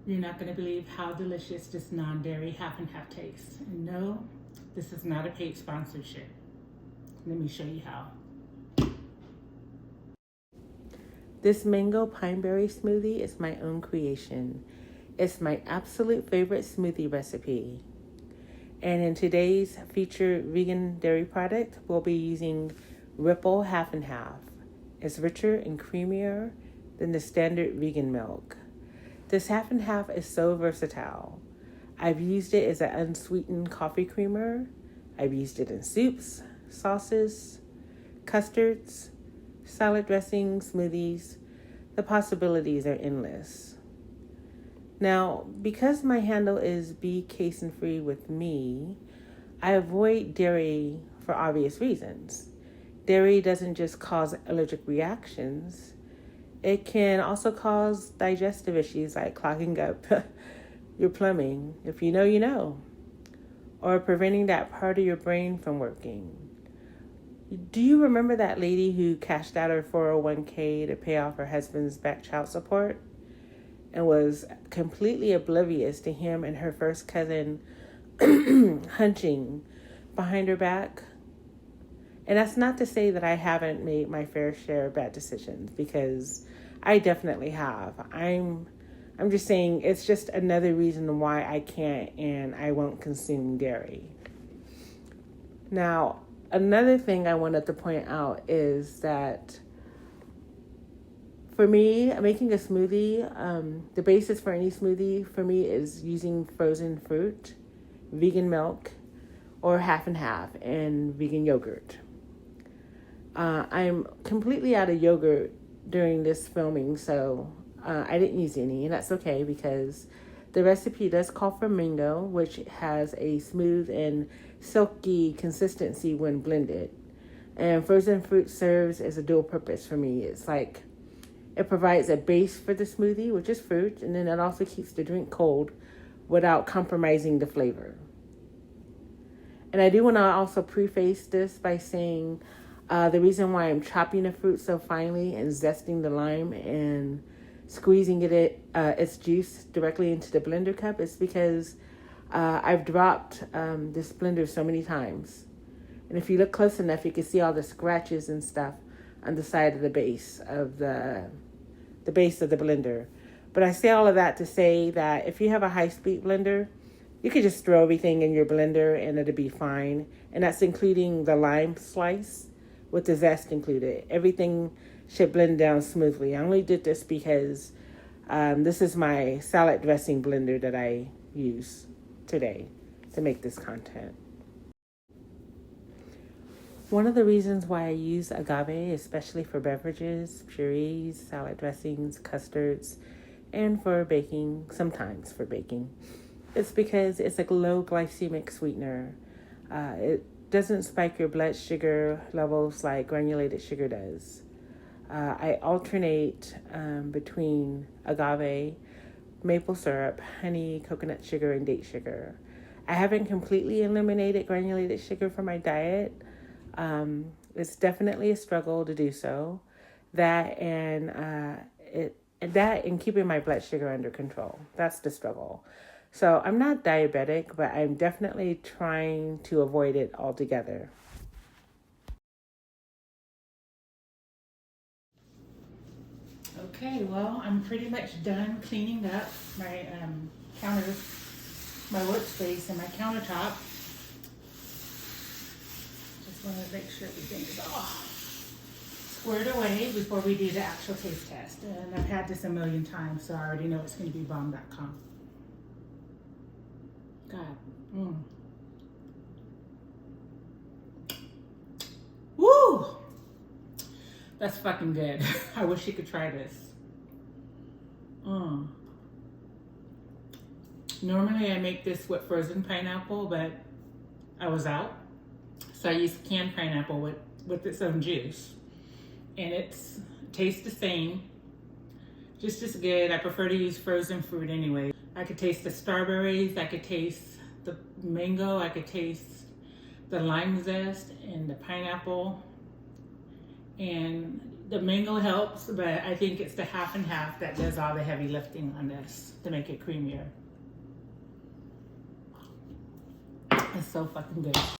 You're not going to believe how delicious this non-dairy half and half tastes. And no, this is not a paid sponsorship. Let me show you how. This mango pineberry smoothie is my own creation. It's my absolute favorite smoothie recipe. And in today's featured vegan dairy product, we'll be using Ripple half and half. It's richer and creamier than the standard vegan milk. This half and half is so versatile. I've used it as an unsweetened coffee creamer. I've used it in soups, sauces, custards, salad dressings, smoothies. The possibilities are endless. Now, because my handle is Be Casein Free with me, I avoid dairy for obvious reasons. Dairy doesn't just cause allergic reactions, it can also cause digestive issues like clogging up your plumbing, if you know, you know, or preventing that part of your brain from working. Do you remember that lady who cashed out her 401k to pay off her husband's back child support and was completely oblivious to him and her first cousin hunching behind her back? And that's not to say that I haven't made my fair share of bad decisions, because I definitely have. I'm just saying it's just another reason why I can't and I won't consume dairy. Now, another thing I wanted to point out is that for me, making a smoothie, the basis for any smoothie for me is using frozen fruit, vegan milk, or half and half, and vegan yogurt. I'm completely out of yogurt during this filming, so I didn't use any, and that's okay because the recipe does call for mango, which has a smooth and silky consistency when blended. And frozen fruit serves as a dual purpose for me. It's like it provides a base for the smoothie, which is fruit, and then it also keeps the drink cold without compromising the flavor. And I do want to also preface this by saying the reason why I'm chopping the fruit so finely and zesting the lime and squeezing its juice directly into the blender cup is because I've dropped this blender so many times. And if you look close enough, you can see all the scratches and stuff on the side of the base of the base of the blender. But I say all of that to say that if you have a high-speed blender, you can just throw everything in your blender and it'll be fine. And that's including the lime slice with the zest included. Everything should blend down smoothly. I only did this because this is my salad dressing blender that I use today to make this content. One of the reasons why I use agave, especially for beverages, purees, salad dressings, custards, and for baking, sometimes for baking, it's because it's a low glycemic sweetener. It doesn't spike your blood sugar levels like granulated sugar does. I alternate between agave, maple syrup, honey, coconut sugar, and date sugar. I haven't completely eliminated granulated sugar from my diet. It's definitely a struggle to do so. That and keeping my blood sugar under control. That's the struggle. So I'm not diabetic, but I'm definitely trying to avoid it altogether. Okay, well, I'm pretty much done cleaning up my counters, my workspace, and my countertop. Just want to make sure everything is all squared away before we do the actual taste test. And I've had this a million times, so I already know it's going to be bomb.com. God. Woo! That's fucking good. I wish you could try this. Normally I make this with frozen pineapple, but I was out. So I used canned pineapple with its own juice. And it tastes the same. Just as good. I prefer to use frozen fruit anyway. I could taste the strawberries, I could taste the mango, I could taste the lime zest and the pineapple. And The mango helps, but I think it's the half and half that does all the heavy lifting on this to make it creamier. It's so fucking good.